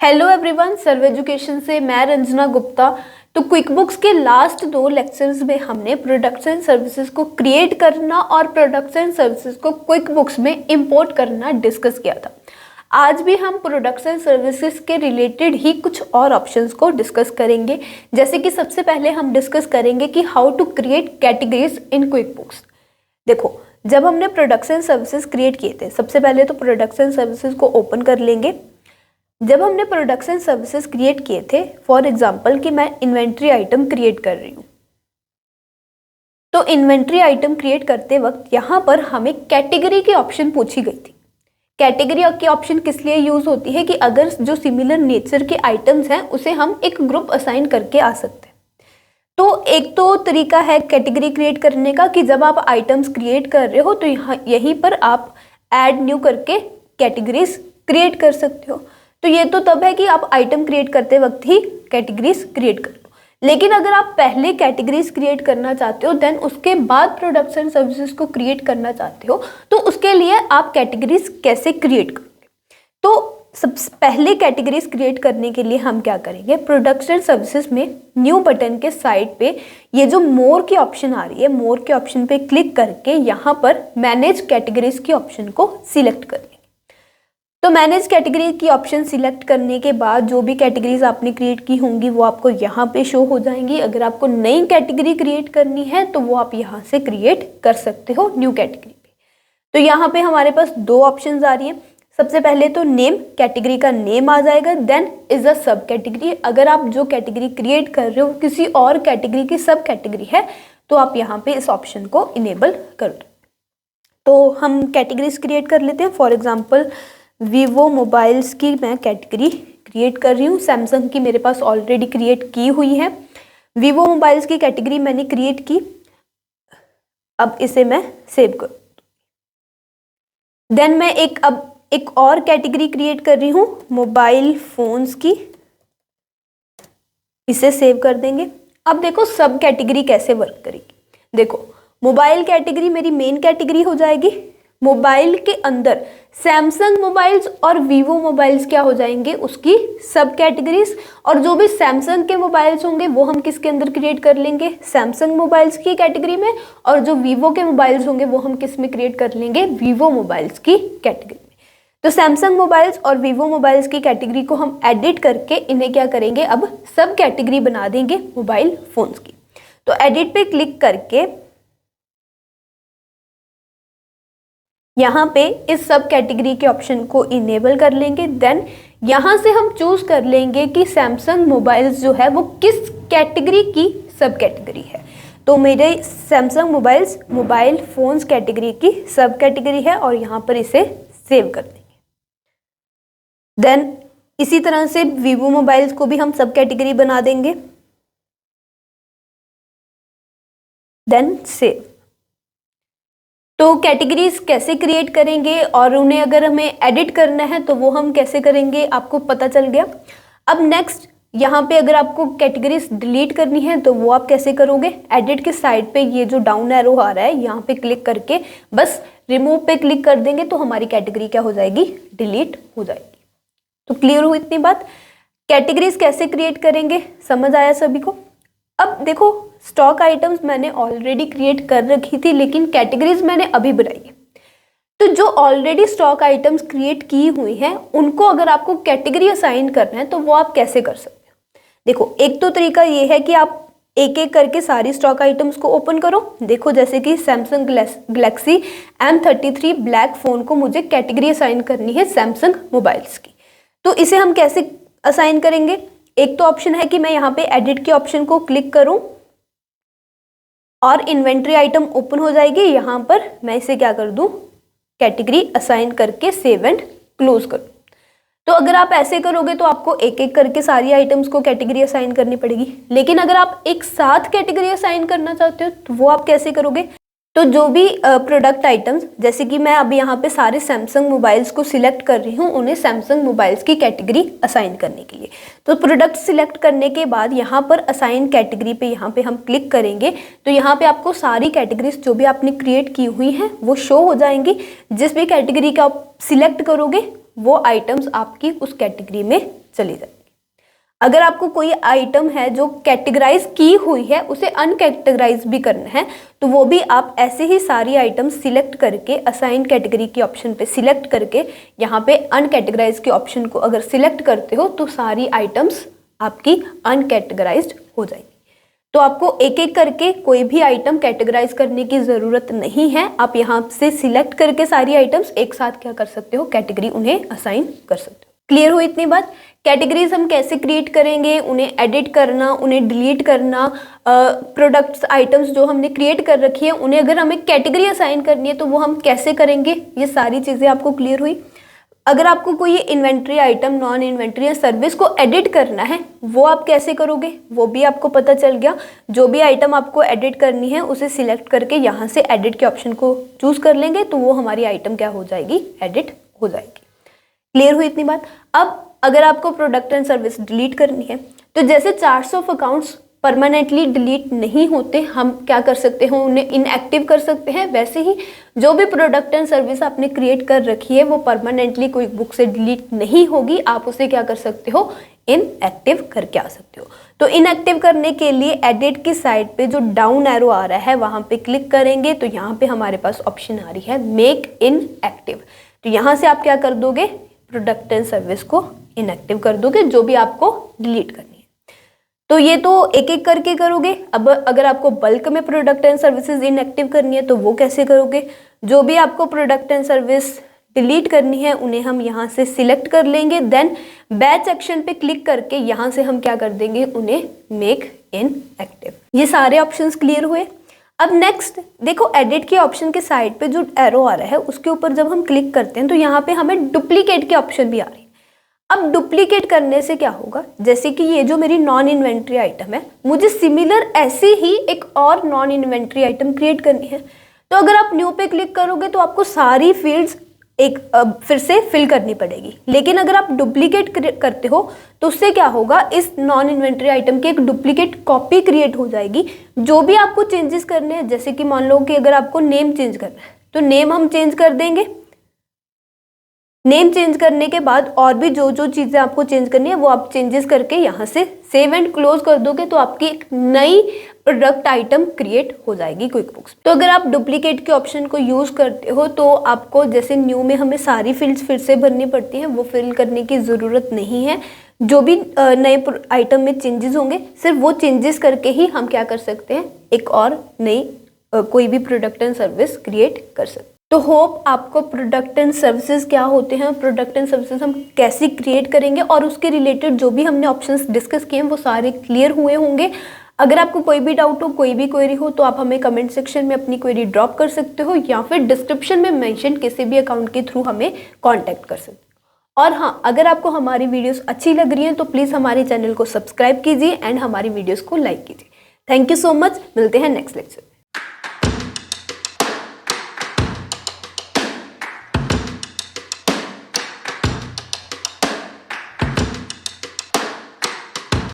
Hello everyone, सर्व education से मैं रंजना गुप्ता। तो क्विक बुक्स के लास्ट 2 लेक्चर्स में हमने प्रोडक्ट्स एंड सर्विसेज को क्रिएट करना और प्रोडक्ट्स एंड सर्विसेज को क्विक बुक्स में इंपोर्ट करना डिस्कस किया था। आज भी हम प्रोडक्ट्स एंड सर्विसेज के रिलेटेड ही कुछ और ऑप्शंस को डिस्कस करेंगे। जैसे कि सबसे पहले हम डिस्कस करेंगे कि how to create categories in QuickBooks. देखो, जब हमने प्रोडक्ट्स एंड सर्विसेज क्रिएट किए थे, सबसे पहले तो प्रोडक्ट्स एंड सर्विसेज को ओपन कर लेंगे। जब हमने प्रोडक्ट्स एंड सर्विसेज क्रिएट किए थे, फॉर एग्जांपल कि मैं इन्वेंट्री आइटम क्रिएट कर रही हूँ, तो इन्वेंट्री आइटम क्रिएट करते वक्त यहाँ पर हमें कैटेगरी की ऑप्शन पूछी गई थी। कैटेगरी की ऑप्शन किस लिए यूज होती है कि अगर जो सिमिलर नेचर के आइटम्स हैं उसे हम एक ग्रुप असाइन करके आ सकते हैं। तो एक तो तरीका है कैटेगरी क्रिएट करने का कि जब आप आइटम्स क्रिएट कर रहे हो तो यहीं पर आप ऐड न्यू करके कैटेगरीज क्रिएट कर सकते हो। तो ये तो तब है कि आप आइटम क्रिएट करते वक्त ही कैटेगरीज क्रिएट कर लो। लेकिन अगर आप पहले कैटेगरीज क्रिएट करना चाहते हो देन उसके बाद प्रोडक्ट्स एंड सर्विसेज को क्रिएट करना चाहते हो, तो उसके लिए आप कैटेगरीज कैसे क्रिएट करोगे? तो सबसे पहले कैटेगरीज क्रिएट करने के लिए हम क्या करेंगे, प्रोडक्ट्स एंड सर्विसेज में न्यू बटन के साइड पे ये जो मोर की ऑप्शन आ रही है, मोर के ऑप्शन पे क्लिक करके यहाँ पर मैनेज कैटेगरीज की ऑप्शन को सिलेक्ट कर लेंगे। तो मैनेज कैटेगरी की ऑप्शन सिलेक्ट करने के बाद जो भी कैटेगरीज आपने क्रिएट की होंगी वो आपको यहाँ पे शो हो जाएंगी। अगर आपको नई कैटेगरी क्रिएट करनी है तो वो आप यहाँ से क्रिएट कर सकते हो न्यू कैटेगरी पे। तो यहाँ पे हमारे पास 2 ऑप्शंस आ रही है। सबसे पहले तो नेम, कैटेगरी का नेम आ जाएगा, देन इज अ सब कैटेगरी। अगर आप जो कैटेगरी क्रिएट कर रहे हो किसी और कैटेगरी की सब कैटेगरी है तो आप यहाँ पे इस ऑप्शन को इनेबल कर दो। तो हम कैटेगरीज क्रिएट कर लेते हैं। फॉर एग्जाम्पल वीवो मोबाइल्स की मैं कैटेगरी क्रिएट कर रही हूँ। सैमसंग की मेरे पास ऑलरेडी क्रिएट की हुई है। वीवो मोबाइल्स की कैटेगरी मैंने क्रिएट की। अब इसे मैं सेव कर, देन मैं एक और कैटेगरी क्रिएट कर रही हूँ मोबाइल फोन्स की, इसे सेव कर देंगे। अब देखो सब कैटेगरी कैसे वर्क करेगी। देखो, मोबाइल कैटेगरी मेरी मेन कैटेगरी हो जाएगी। मोबाइल के अंदर सैमसंग मोबाइल्स और वीवो मोबाइल्स क्या हो जाएंगे, उसकी सब कैटेगरीज। और जो भी सैमसंग के मोबाइल्स होंगे वो हम किसके अंदर क्रिएट कर लेंगे, सैमसंग मोबाइल्स की कैटेगरी में। और जो वीवो के मोबाइल्स होंगे वो हम किस में क्रिएट कर लेंगे, वीवो मोबाइल्स की कैटेगरी में। तो सैमसंग मोबाइल्स और वीवो मोबाइल्स की कैटेगरी को हम एडिट करके इन्हें क्या करेंगे, अब सब कैटेगरी बना देंगे मोबाइल फोन्स की। तो एडिट पे क्लिक करके यहाँ पे इस सब कैटेगरी के ऑप्शन को इनेबल कर लेंगे। देन यहाँ से हम चूज कर लेंगे कि सैमसंग मोबाइल्स जो है वो किस कैटेगरी की सब कैटेगरी है। तो मेरे Samsung mobiles mobile phones category की सब कैटेगरी है और यहाँ पर इसे सेव कर देंगे। देन इसी तरह से वीवो मोबाइल्स को भी हम सब कैटेगरी बना देंगे, देन सेव। तो कैटेगरीज कैसे क्रिएट करेंगे और उन्हें अगर हमें एडिट करना है तो वो हम कैसे करेंगे आपको पता चल गया। अब नेक्स्ट यहाँ पे अगर आपको कैटेगरीज डिलीट करनी है तो वो आप कैसे करोगे, एडिट के साइड पे ये जो डाउन एरो आ रहा है यहाँ पे क्लिक करके बस रिमूव पे क्लिक कर देंगे तो हमारी कैटेगरी क्या हो जाएगी, डिलीट हो जाएगी। तो क्लियर हुई इतनी बात। कैटेगरीज कैसे क्रिएट करेंगे समझ आया सभी को। अब देखो, स्टॉक आइटम्स मैंने ऑलरेडी क्रिएट कर रखी थी लेकिन कैटेगरीज मैंने अभी बनाई है। तो जो ऑलरेडी स्टॉक आइटम्स क्रिएट की हुई हैं उनको अगर आपको कैटेगरी असाइन करना है तो वो आप कैसे कर सकते हो। देखो, एक तो तरीका ये है कि आप एक एक करके सारी स्टॉक आइटम्स को ओपन करो। देखो, जैसे कि Samsung Galaxy M33 black phone को मुझे कैटेगरी असाइन करनी है सैमसंग मोबाइल्स की। तो इसे हम कैसे असाइन करेंगे, एक तो ऑप्शन है कि मैं यहाँ पे एडिट के ऑप्शन को क्लिक करूं और इन्वेंट्री आइटम ओपन हो जाएगी। यहाँ पर मैं इसे क्या कर दूं, कैटेगरी असाइन करके सेव एंड क्लोज कर दूं। तो अगर आप ऐसे करोगे तो आपको एक एक करके सारी आइटम्स को कैटेगरी असाइन करनी पड़ेगी। लेकिन अगर आप एक साथ कैटेगरी असाइन करना चाहते हो तो वो आप कैसे करोगे, तो जो भी प्रोडक्ट आइटम्स, जैसे कि मैं अभी यहाँ पे सारे सैमसंग मोबाइल्स को सिलेक्ट कर रही हूँ उन्हें सैमसंग मोबाइल्स की कैटेगरी असाइन करने के लिए। तो प्रोडक्ट सिलेक्ट करने के बाद यहाँ पर असाइन कैटेगरी पे यहाँ पे हम क्लिक करेंगे तो यहाँ पे आपको सारी कैटेगरीज जो भी आपने क्रिएट की हुई हैं वो शो हो जाएंगी। जिस भी कैटेगरी का आप सिलेक्ट करोगे वो आइटम्स आपकी उस कैटेगरी में चली जाएगी। अगर आपको कोई आइटम है जो कैटेगराइज की हुई है उसे अनकैटेगराइज भी करना है तो वो भी आप ऐसे ही सारी आइटम्स सिलेक्ट करके असाइन कैटेगरी के ऑप्शन पे सिलेक्ट करके यहाँ पे अनकैटेगराइज के ऑप्शन को अगर सिलेक्ट करते हो तो सारी आइटम्स आपकी अनकैटेगराइज्ड हो जाएगी। तो आपको एक एक करके कोई भी आइटम कैटेगराइज करने की ज़रूरत नहीं है। आप यहाँ से सिलेक्ट करके सारी आइटम्स एक साथ क्या कर सकते हो, कैटेगरी उन्हें असाइन कर सकते हो। क्लियर हुई इतनी बात? कैटेगरीज हम कैसे क्रिएट करेंगे, उन्हें एडिट करना, उन्हें डिलीट करना, प्रोडक्ट्स आइटम्स जो हमने क्रिएट कर रखी है उन्हें अगर हमें कैटेगरी असाइन करनी है तो वो हम कैसे करेंगे, ये सारी चीज़ें आपको क्लियर हुई। अगर आपको कोई इन्वेंट्री आइटम, नॉन इन्वेंट्री या सर्विस को एडिट करना है वो आप कैसे करोगे वो भी आपको पता चल गया। जो भी आइटम आपको एडिट करनी है उसे सिलेक्ट करके यहाँ से एडिट के ऑप्शन को चूज कर लेंगे तो वो हमारी आइटम क्या हो जाएगी, एडिट हो जाएगी। क्लियर हुई इतनी बात? अब अगर आपको प्रोडक्ट एंड सर्विस डिलीट करनी है तो जैसे 400 अकाउंट्स परमानेंटली डिलीट नहीं होते, हम क्या कर सकते हैं, उन्हें इनएक्टिव कर सकते हैं, वैसे ही जो भी प्रोडक्ट एंड सर्विस आपने क्रिएट कर रखी है वो परमानेंटली क्विक बुक से डिलीट नहीं होगी, आप उसे क्या कर सकते हो, इनएक्टिव करके आ सकते हो। तो इनएक्टिव करने के लिए एडिट की साइड पे जो डाउन एरो आ रहा है वहां पे क्लिक करेंगे तो यहाँ पे हमारे पास ऑप्शन आ रही है मेक इनएक्टिव। तो यहाँ से आप क्या कर दोगे, प्रोडक्ट एंड सर्विस को इनएक्टिव कर दोगे जो भी आपको डिलीट करनी है। तो ये तो एक एक करके करोगे। अब अगर आपको बल्क में प्रोडक्ट एंड सर्विसेज इनएक्टिव करनी है तो वो कैसे करोगे, जो भी आपको प्रोडक्ट एंड सर्विस डिलीट करनी है उन्हें हम यहाँ से सिलेक्ट कर लेंगे, देन बैच एक्शन पे क्लिक करके यहाँ से हम क्या कर देंगे, उन्हें मेक इनएक्टिव। ये सारे ऑप्शंस क्लियर हुए। अब नेक्स्ट देखो, एडिट के ऑप्शन के साइड पे जो एरो आ रहा है उसके ऊपर जब हम क्लिक करते हैं तो यहाँ पे हमें डुप्लीकेट के ऑप्शन भी आ रहे हैं। अब डुप्लीकेट करने से क्या होगा, जैसे कि ये जो मेरी नॉन इन्वेंट्री आइटम है मुझे सिमिलर ऐसे ही एक और नॉन इन्वेंट्री आइटम क्रिएट करनी है, तो अगर आप न्यू पे क्लिक करोगे तो आपको सारी फील्ड्स एक फिर से फिल करनी पड़ेगी। लेकिन अगर आप डुप्लीकेट करते हो तो उससे क्या होगा, इस नॉन इन्वेंट्री आइटम की एक डुप्लीकेट कॉपी क्रिएट हो जाएगी। जो भी आपको चेंजेस करने हैं, जैसे कि मान लो कि अगर आपको नेम चेंज करना है तो नेम हम चेंज कर देंगे। नेम चेंज करने के बाद और भी जो जो चीज़ें आपको चेंज करनी है वो आप चेंजेस करके यहाँ से सेव एंड क्लोज कर दोगे तो आपकी एक नई प्रोडक्ट आइटम क्रिएट हो जाएगी क्विक बुक्स। तो अगर आप डुप्लीकेट के ऑप्शन को यूज़ करते हो तो आपको जैसे न्यू में हमें सारी फील्ड्स फिर से भरनी पड़ती हैं, वो फिल करने की ज़रूरत नहीं है। जो भी नए आइटम में चेंजेस होंगे सिर्फ वो चेंजेस करके ही हम क्या कर सकते हैं, एक और नई कोई भी प्रोडक्ट एंड सर्विस क्रिएट कर सकते हैं। तो होप आपको प्रोडक्ट एंड सर्विसेज क्या होते हैं, प्रोडक्ट एंड सर्विसेज हम कैसे क्रिएट करेंगे और उसके रिलेटेड जो भी हमने ऑप्शंस डिस्कस किए हैं वो सारे क्लियर हुए होंगे। अगर आपको कोई भी डाउट हो, कोई भी क्वेरी हो तो आप हमें कमेंट सेक्शन में अपनी क्वेरी ड्रॉप कर सकते हो या फिर डिस्क्रिप्शन में मेंशन किसी भी अकाउंट के थ्रू हमें कांटेक्ट कर सकते हो। और हाँ, अगर आपको हमारी वीडियोस अच्छी लग रही हैं तो प्लीज़ हमारे चैनल को सब्सक्राइब कीजिए एंड हमारी वीडियोस को लाइक कीजिए। थैंक यू सो मच, मिलते हैं नेक्स्ट लेक्चर।